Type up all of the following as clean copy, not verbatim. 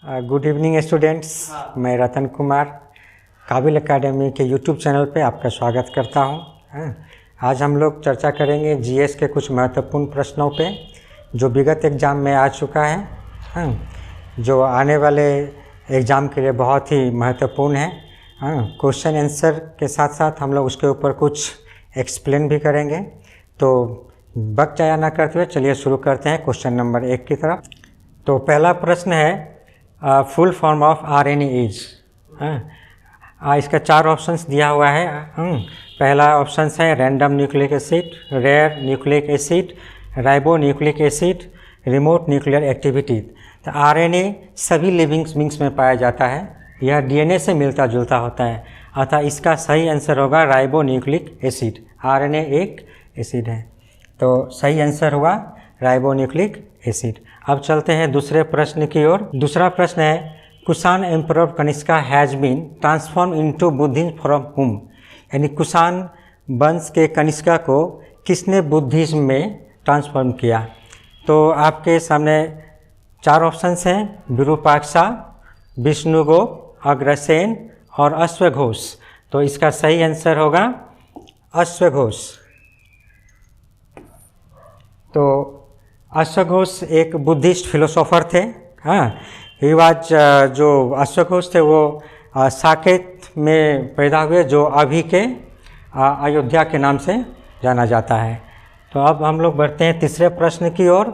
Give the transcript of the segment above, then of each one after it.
Good evening students. मैं रतन कुमार काबिल academy के यूट्यूब चैनल पे आपका स्वागत करता हूं। आज हम लोग चर्चा करेंगे जीएस के कुछ महत्वपूर्ण प्रश्नों पे जो विगत एग्ज़ाम में आ चुका है, जो आने वाले एग्ज़ाम के लिए बहुत ही महत्वपूर्ण है। क्वेश्चन आंसर के साथ साथ हम लोग उसके ऊपर कुछ एक्सप्लेन भी करेंगे। तो वक्त जाया ना करते हुए चलिए शुरू करते हैं क्वेश्चन नंबर 1 की तरफ। तो पहला प्रश्न है full form of RNA is. इसका 4 ऑप्शंस दिया हुआ है। पहला ऑप्शन है random nucleic acid, rare nucleic acid, ribonucleic acid, remote nuclear activity. तो आरएनए सभी लिविंग बींग्स में पाया जाता है, यह डीएनए से मिलता जुलता होता है, अतः इसका सही आंसर होगा राइबो न्यूक्लिक एसिड। आरएनए एक एसिड है, तो सही आंसर हुआ राइबो न्यूक्लिक एसिड। अब चलते हैं दूसरे प्रश्न की ओर। दूसरा प्रश्न है Kushan emperor Kanishka has been transform into Buddhism from whom. यानी कुषाण वंश के कनिष्का को किसने बुद्धिज्म में ट्रांसफॉर्म किया। तो आपके सामने 4 ऑप्शंस हैं, विरूपाक्षा, विष्णुगुप्त, अग्रसेन और अश्वघोष। तो इसका सही आंसर होगा अश्वघोष। तो अश्वघोष एक बुद्धिस्ट फिलोसोफर थे। ही वाज जो अश्वघोष थे वो साकेत में पैदा हुए, जो अभी के अयोध्या के नाम से जाना जाता है। तो अब हम लोग बढ़ते हैं तीसरे प्रश्न की ओर।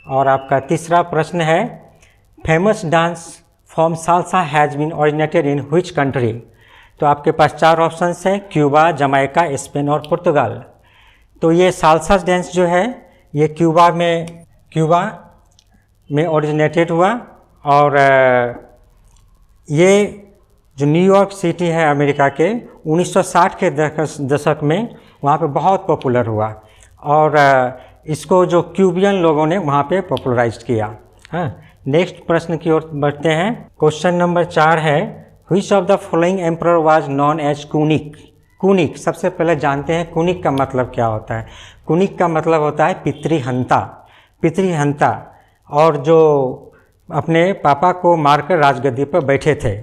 और आपका तीसरा प्रश्न है famous dance form salsa has been originated in which country. तो आपके पास 4 ऑप्शंस हैं, क्यूबा, जमैका, स्पेन और पुर्तगाल। तो ये साल्सा डांस जो है ये क्यूबा में ओरिजिनेटेड हुआ। और ये जो न्यूयॉर्क सिटी है अमेरिका के 1960 के दशक में वहाँ पे बहुत पॉपुलर हुआ और इसको जो क्यूबियन लोगों ने वहाँ पे पॉपुलराइज्ड किया। नेक्स्ट प्रश्न की ओर बढ़ते हैं। क्वेश्चन नंबर 4 है which of the following emperor was known as Kunik. Kunik सबसे पहले जानते हैं कुनिक का मतलब क्या होता है। कुनिक का मतलब होता है पितृहंता। पितृहंता और जो अपने पापा को मारकर राजगद्दी पर बैठे थे।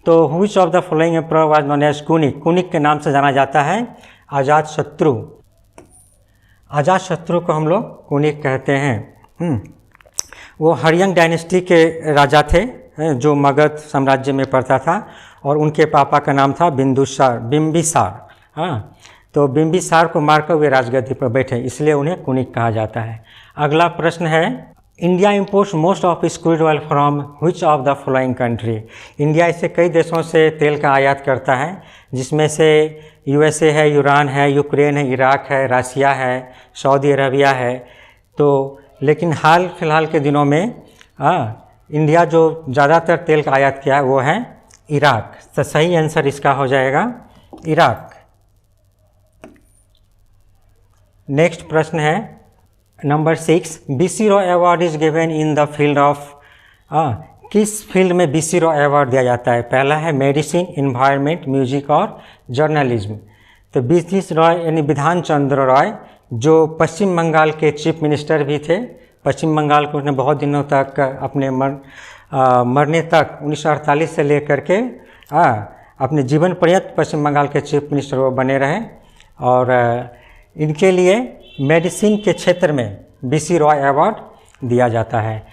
तो which of the following emperor was known as Kunik. Kunik के नाम से जाना जाता है अजातशत्रु। अजातशत्रु को हम लोग कुनिक कहते हैं। वो हरियंग डायनेस्टी के राजा थे जो मगध साम्राज्य में पड़ता था और उनके पापा का नाम था बिम्बिसार। तो बिम्बिसार को मारकर वे राजगद्दी पर बैठे, इसलिए उन्हें कुनिक कहा जाता है। अगला प्रश्न है India imports most of its crude oil from which of the following country. India ऐसे कई देशों से तेल का आयात करता है, जिसमें से यूएसए है, ईरान है, यूक्रेन है, इराक है, रसिया है, सऊदी अरबिया है। तो लेकिन हाल फिलहाल के दिनों में इंडिया जो ज़्यादातर तेल का आयात किया है वो है इराक। तो सही आंसर इसका हो जाएगा इराक। नेक्स्ट प्रश्न है number 6 BC Roy award is given in the field of. किस फील्ड में बीसी रॉय अवार्ड दिया जाता है। पहला है मेडिसिन, इन्वायरमेंट, म्यूजिक और जर्नलिज्म। तो बीसी रॉय यानी विधान चंद्र रॉय जो पश्चिम बंगाल के चीफ मिनिस्टर भी थे। पश्चिम बंगाल को उन्होंने बहुत दिनों तक अपने मरने तक 1948 से लेकर के अपने जीवन पर्यंत पश्चिम बंगाल के चीफ मिनिस्टर वो बने रहे। और इनके लिए मेडिसिन के क्षेत्र में बीसी रॉय अवार्ड दिया जाता है।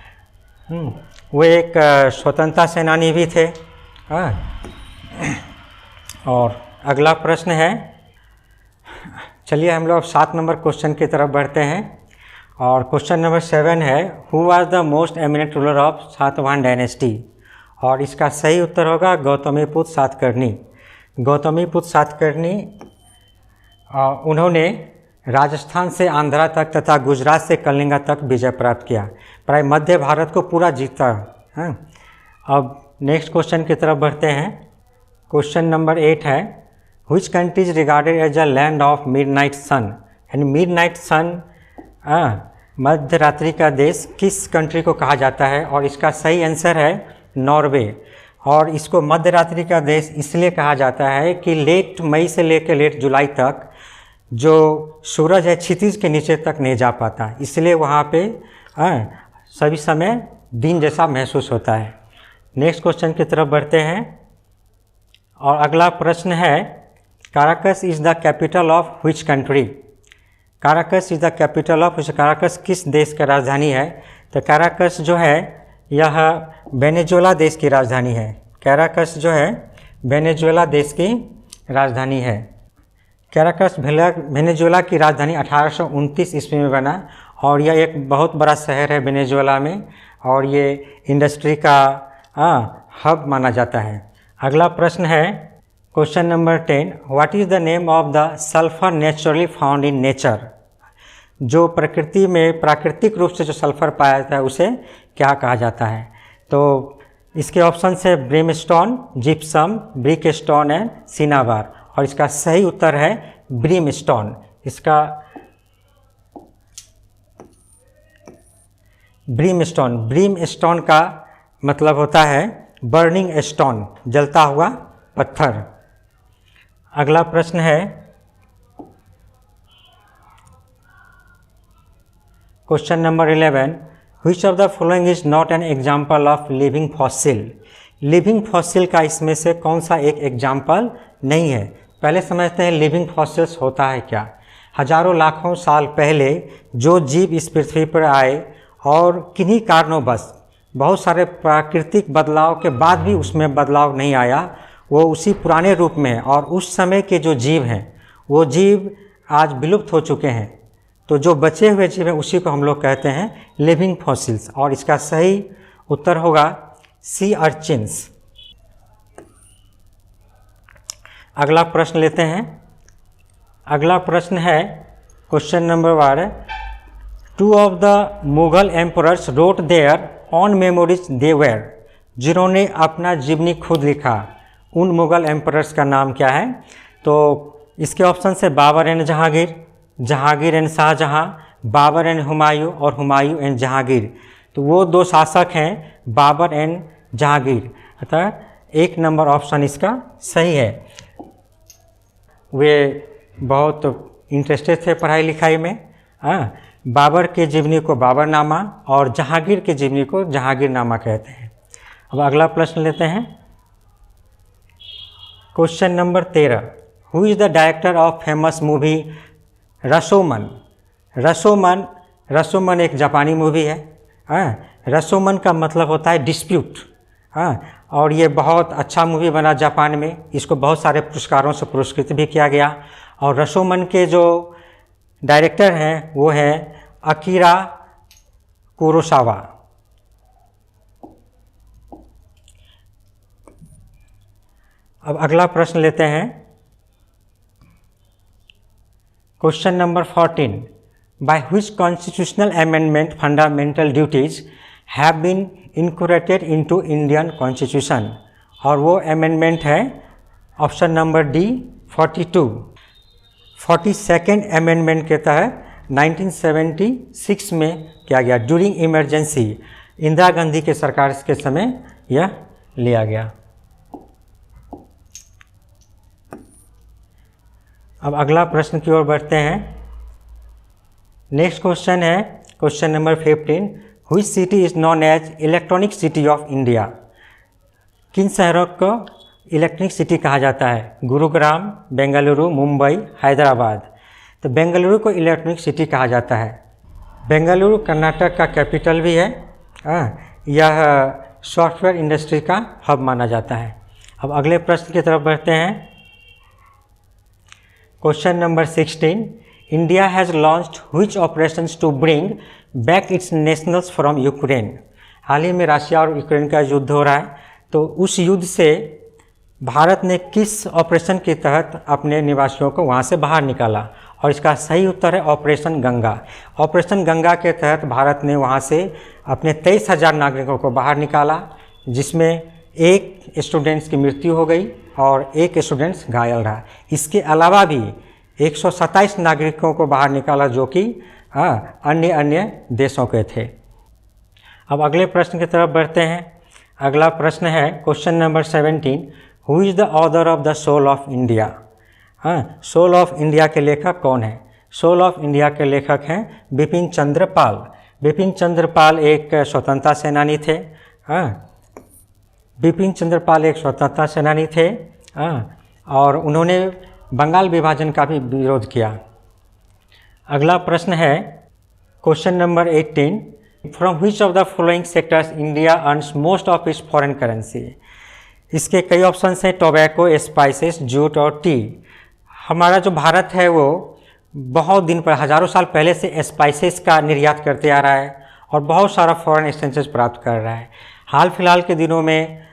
वो एक स्वतंत्रता सेनानी भी थे। और अगला प्रश्न है, चलिए हम लोग 7 नंबर क्वेश्चन की तरफ बढ़ते हैं। और क्वेश्चन नंबर 7 है who was the most eminent ruler of Satavahana dynasty. और इसका सही उत्तर होगा गौतमीपुत्र सातकर्णी। गौतमीपुत्र सातकर्णी उन्होंने राजस्थान से आंध्रा तक तथा गुजरात से कलिंगा तक विजय प्राप्त किया, प्राय मध्य भारत को पूरा जीता। अब नेक्स्ट क्वेश्चन की तरफ बढ़ते हैं। क्वेश्चन नंबर 8 है which country is regarded as a land of midnight sun. यानी मिडनाइट सन मध्य रात्रि का देश किस कंट्री को कहा जाता है। और इसका सही आंसर है नॉर्वे। और इसको मध्य रात्रि का देश इसलिए कहा जाता है कि लेट मई से लेकर लेट जुलाई तक जो सूरज है क्षितिज के नीचे तक नहीं जा पाता, इसलिए वहाँ पे सभी समय दिन जैसा महसूस होता है। नेक्स्ट क्वेश्चन की तरफ बढ़ते हैं और अगला प्रश्न है Caracas is the capital of which country. Caracas is the capital of, Caracas किस देश का राजधानी है? तो काराकस जो है यह वेनेजुएला देश की राजधानी है। काराकस जो है वेनेजुएला देश की राजधानी है। काराकस वेनेजुएला की राजधानी 1829 ईस्वी में बना और यह एक बहुत बड़ा शहर है वेनेजुएला में और ये इंडस्ट्री का हब माना जाता है। अगला प्रश्न है question number 10, what is the name of the sulphur naturally found in nature. जो प्रकृति में प्राकृतिक रूप से जो सल्फर पाया जाता है उसे क्या कहा जाता है? तो इसके ऑप्शन है ब्रिमस्टोन, जिप्सम, ब्रिकस्टोन एंड सिनाबार और इसका सही उत्तर है ब्रिमस्टोन। इसका ब्रिमस्टोन का मतलब होता है बर्निंग स्टोन, जलता हुआ पत्थर। अगला प्रश्न है question number 11, which of the following is not an example of living fossil. Living fossil का इसमें से कौन सा एक एग्जाम्पल नहीं है? पहले समझते हैं लिविंग फॉसिल्स होता है क्या। हजारों लाखों साल पहले जो जीव इस पृथ्वी पर आए और किन्हीं कारणोंवश बहुत सारे प्राकृतिक बदलाव के बाद भी उसमें बदलाव नहीं आया, वो उसी पुराने रूप में है और उस समय के जो जीव हैं वो जीव आज विलुप्त हो चुके हैं। तो जो बचे हुए जीव हैं उसी को हम लोग कहते हैं लिविंग फॉसिल्स और इसका सही उत्तर होगा सी अर्चिन्स। अगला प्रश्न लेते हैं। अगला प्रश्न है question number 12, two of the Mughal emperors wrote their own memories they were. जिन्होंने अपना जीवनी खुद लिखा उन मुगल एम्परर्स का नाम क्या है? तो इसके ऑप्शन है Babur and Jahangir, Jahangir and Shah Jahan, Babur and Humayun और हुमायूं एंड जहांगीर। तो वो दो शासक हैं बाबर एंड जहांगीर, अतः 1 नंबर ऑप्शन इसका सही है। वे बहुत इंटरेस्टेड थे पढ़ाई लिखाई में। बाबर के जीवनी को बाबरनामा और जहांगीर के जीवनी को जहांगीरनामा कहते हैं। अब अगला प्रश्न लेते हैं question number 13, who is the director of famous movie Rashomon. Rashomon एक जापानी मूवी है। रशोमन का मतलब होता है डिस्प्यूट। और ये बहुत अच्छा मूवी बना जापान में, इसको बहुत सारे पुरस्कारों से पुरस्कृत भी किया गया। और रशोमन के जो डायरेक्टर हैं वो हैं अकीरा कुरोसावा। अब अगला प्रश्न लेते हैं question number 14, by which constitutional amendment fundamental duties have been incorporated into Indian constitution. और वो अमेंडमेंट है option number D 42। 42nd amendment के तहत 1976 में किया गया, ड्यूरिंग इमरजेंसी, इंदिरा गांधी के सरकार के समय यह लिया गया। अब अगला प्रश्न की ओर बढ़ते हैं। नेक्स्ट क्वेश्चन है question number 15, which city is known as electronic city of India. किन शहरों को इलेक्ट्रॉनिक सिटी कहा जाता है? गुरुग्राम, बेंगलुरु, मुंबई, हैदराबाद। तो बेंगलुरु को इलेक्ट्रॉनिक सिटी कहा जाता है। बेंगलुरु कर्नाटक का कैपिटल भी है। यह सॉफ्टवेयर इंडस्ट्री का हब माना जाता है। अब अगले प्रश्न की तरफ बढ़ते हैं। Question number 16, India has launched which operations to bring back its nationals from Ukraine. हाल ही में रशिया और यूक्रेन का युद्ध हो रहा है, तो उस युद्ध से भारत ने किस ऑपरेशन के तहत अपने निवासियों को वहाँ से बाहर निकाला? और इसका सही उत्तर है ऑपरेशन गंगा। ऑपरेशन गंगा के तहत भारत ने वहाँ से अपने 23,000 नागरिकों को बाहर निकाला, जिसमें एक स्टूडेंट्स की मृत्यु हो गई और एक स्टूडेंट्स घायल रहा। इसके अलावा भी 127 नागरिकों को बाहर निकाला जो कि अन्य देशों के थे। अब अगले प्रश्न की तरफ बढ़ते हैं। अगला प्रश्न है question number 17, who is the author of the soul of India. Soul of India के लेखक कौन है? सोल ऑफ इंडिया के लेखक हैं बिपिन चंद्र पाल। बिपिन चंद्र पाल एक स्वतंत्रता सेनानी थे। बिपिन चंद्र पाल एक स्वतंत्रता सेनानी थे और उन्होंने बंगाल विभाजन का भी विरोध किया। अगला प्रश्न है question number 18, from which of the following sectors India earns most of its foreign currency. इसके कई ऑप्शंस हैं, टोबैको, स्पाइसेस, जूट और टी। हमारा जो भारत है वो बहुत दिन पर, हज़ारों साल पहले से स्पाइसेस का निर्यात करते आ रहा है और बहुत सारा फॉरेन एक्सचेंजेस प्राप्त कर रहा है। हाल फिलहाल के दिनों में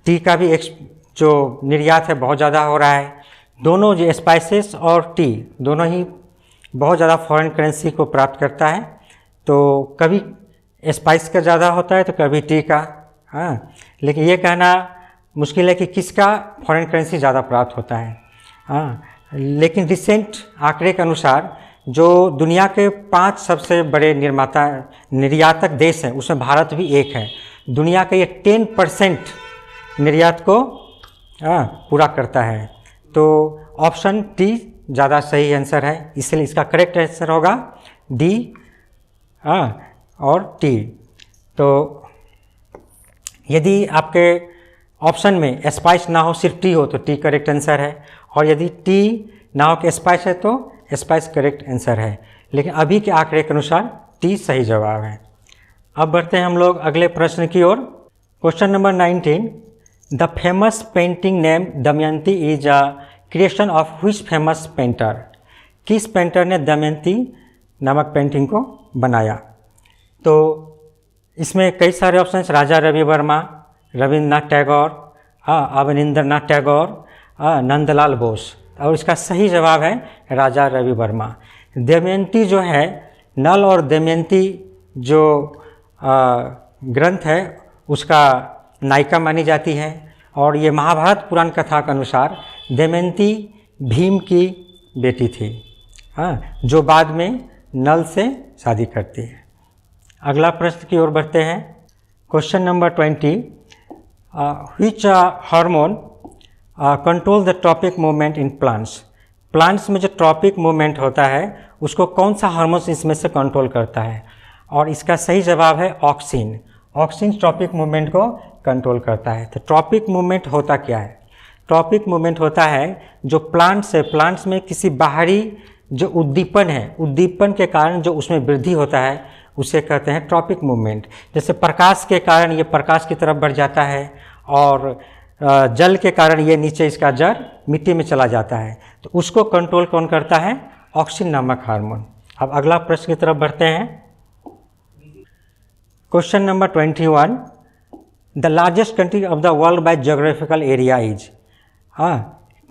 टी का भी जो निर्यात है बहुत ज़्यादा हो रहा है। दोनों जो स्पाइसेस और टी दोनों ही बहुत ज़्यादा फॉरेन करेंसी को प्राप्त करता है। तो कभी स्पाइस का ज़्यादा होता है तो कभी टी का। लेकिन ये कहना मुश्किल है कि किसका फॉरेन करेंसी ज़्यादा प्राप्त होता है। लेकिन रिसेंट आंकड़े के अनुसार जो दुनिया के 5 सबसे बड़े निर्यातक देश हैं उसमें भारत भी एक है। दुनिया का ये 10% निर्यात को पूरा करता है। तो ऑप्शन टी ज़्यादा सही आंसर है, इसलिए इसका करेक्ट आंसर होगा डी और टी। तो यदि आपके ऑप्शन में स्पाइस ना हो, सिर्फ टी हो तो टी करेक्ट आंसर है, और यदि टी ना हो कि स्पाइस है तो स्पाइस करेक्ट आंसर है। लेकिन अभी के आंकड़े के अनुसार टी सही जवाब है। अब बढ़ते हैं हम लोग अगले प्रश्न की ओर। Question number 19, the famous painting name Damayanti is a creation of which famous painter. किस पेंटर ने दमयंती नामक पेंटिंग को बनाया। तो इसमें कई सारे ऑप्शंस, राजा रवि वर्मा, रविंद्रनाथ टैगोर, अवनींद्रनाथ टैगोर, नंदलाल बोस, और इसका सही जवाब है राजा रवि वर्मा। दमयंती जो है, नल और दमयंती जो ग्रंथ है उसका नायिका मानी जाती है, और ये महाभारत पुराण कथा के अनुसार दमयंती भीम की बेटी थी, जो बाद में नल से शादी करती है। अगला प्रश्न की ओर बढ़ते हैं। Question number 20, which hormone control the tropic movement in plants. Plants में जो ट्रॉपिक मूवमेंट होता है उसको कौन सा हार्मोन इसमें से कंट्रोल करता है, और इसका सही जवाब है ऑक्सिन। ऑक्सिन ट्रॉपिक मूवमेंट को कंट्रोल करता है। तो ट्रॉपिक मूवमेंट होता क्या है। ट्रॉपिक मूवमेंट होता है जो प्लांट्स है, प्लांट्स में किसी बाहरी जो उद्दीपन है, उद्दीपन के कारण जो उसमें वृद्धि होता है उसे कहते हैं ट्रॉपिक मूवमेंट। जैसे प्रकाश के कारण ये प्रकाश की तरफ बढ़ जाता है, और जल के कारण ये नीचे इसका जड़ मिट्टी में चला जाता है। तो उसको कंट्रोल कौन करता है, ऑक्सिन नामक हार्मोन। अब अगला प्रश्न की तरफ बढ़ते हैं। Question number 21, the largest country of the world by geographical area is.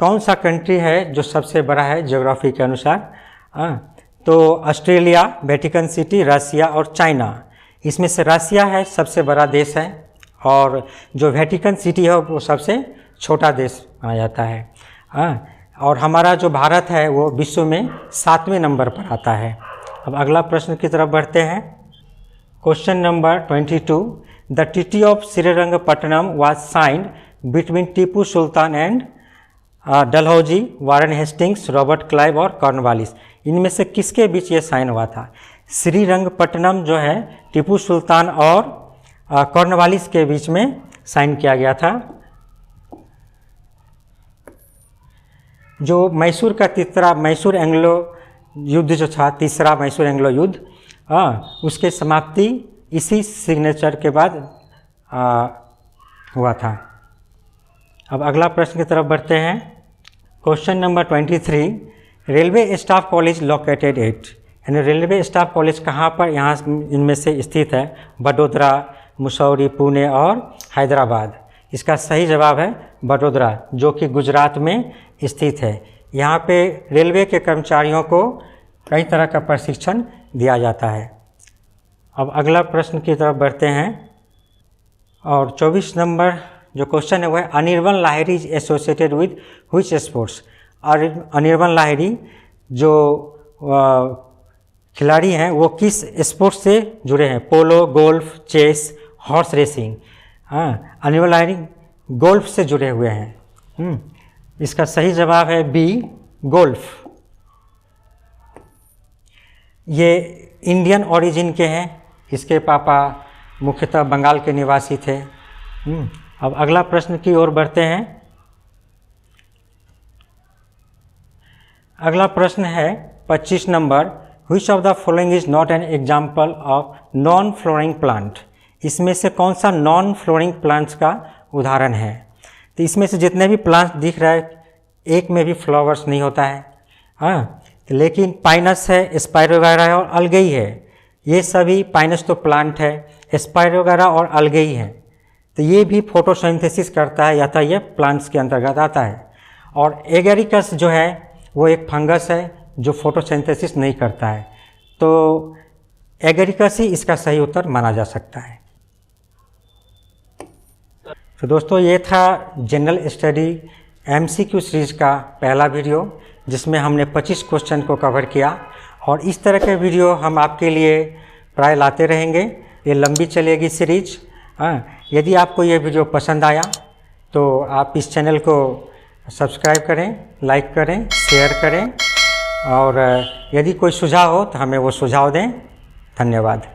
कौन सा कंट्री है जो सबसे बड़ा है ज्योग्राफी के अनुसार। तो ऑस्ट्रेलिया, वेटिकन सिटी, रसिया और चाइना। इसमें से रसिया है सबसे बड़ा देश है, और जो वेटिकन सिटी है वो सबसे छोटा देश माना जाता है। और हमारा जो भारत है वो विश्व में 7वें नंबर पर आता है। अब अगला प्रश्न की तरफ बढ़ते हैं। Question number 22, the treaty of Srirangapatnam was signed between Tipu Sultan and Dalhousie, Warren Hastings, Robert Clive और कॉर्नवालिस। इनमें से किसके बीच ये साइन हुआ था। श्रीरंगपट्टनम जो है टीपू सुल्तान और कॉर्नवालिस के बीच में साइन किया गया था। जो मैसूर का मैसूर एंग्लो युद्ध जो था, तीसरा मैसूर एंग्लो युद्ध, उसके समाप्ति इसी सिग्नेचर के बाद हुआ था। अब अगला प्रश्न की तरफ बढ़ते हैं। Question number 23, railway staff college located at. यानी रेलवे स्टाफ कॉलेज कहाँ पर यहाँ इनमें से स्थित है। वडोदरा, मुसौरी, पुणे और हैदराबाद। इसका सही जवाब है वडोदरा, जो कि गुजरात में स्थित है। यहाँ पे रेलवे के कर्मचारियों को कई तरह का प्रशिक्षण दिया जाता है। अब अगला प्रश्न की तरफ बढ़ते हैं, और 24 नंबर जो क्वेश्चन है वह है Anirban Lahiri is associated with which sports. और अनिर्बन लाहिड़ी जो खिलाड़ी हैं वो किस स्पोर्ट्स से जुड़े हैं। Polo, golf, chess, horse racing. Anirban Lahiri golf से जुड़े हुए हैं। इसका सही जवाब है बी, गोल्फ। ये इंडियन ओरिजिन के हैं, इसके पापा मुख्यतः बंगाल के निवासी थे। अब अगला प्रश्न की ओर बढ़ते हैं। अगला प्रश्न है 25 number, which of the following is not an example of non flowering plant. इसमें से कौन सा नॉन फ्लोरिंग प्लांट्स का उदाहरण है। तो इसमें से जितने भी प्लांट्स दिख रहा है एक में भी फ्लावर्स नहीं होता है, हाँ, लेकिन पाइनस है, स्पाइरोगायरा है और अलगेई है। ये सभी, पाइनस तो प्लांट है, स्पाइरोगायरा और अलगेई है, तो ये भी फोटोसिंथेसिस करता है, या तो ये प्लांट्स के अंतर्गत आता है। और एगेरिकस जो है वो एक फंगस है जो फोटोसिंथेसिस नहीं करता है, तो एगेरिकस ही इसका सही उत्तर माना जा सकता है। तो दोस्तों ये था जनरल स्टडी MCQ सीरीज का पहला वीडियो, जिसमें हमने 25 क्वेश्चन को कवर किया, और इस तरह के वीडियो हम आपके लिए प्राय लाते रहेंगे। ये लंबी चलेगी सीरीज। यदि आपको ये वीडियो पसंद आया तो आप इस चैनल को सब्सक्राइब करें, लाइक करें, शेयर करें, और यदि कोई सुझाव हो तो हमें वो सुझाव दें। धन्यवाद।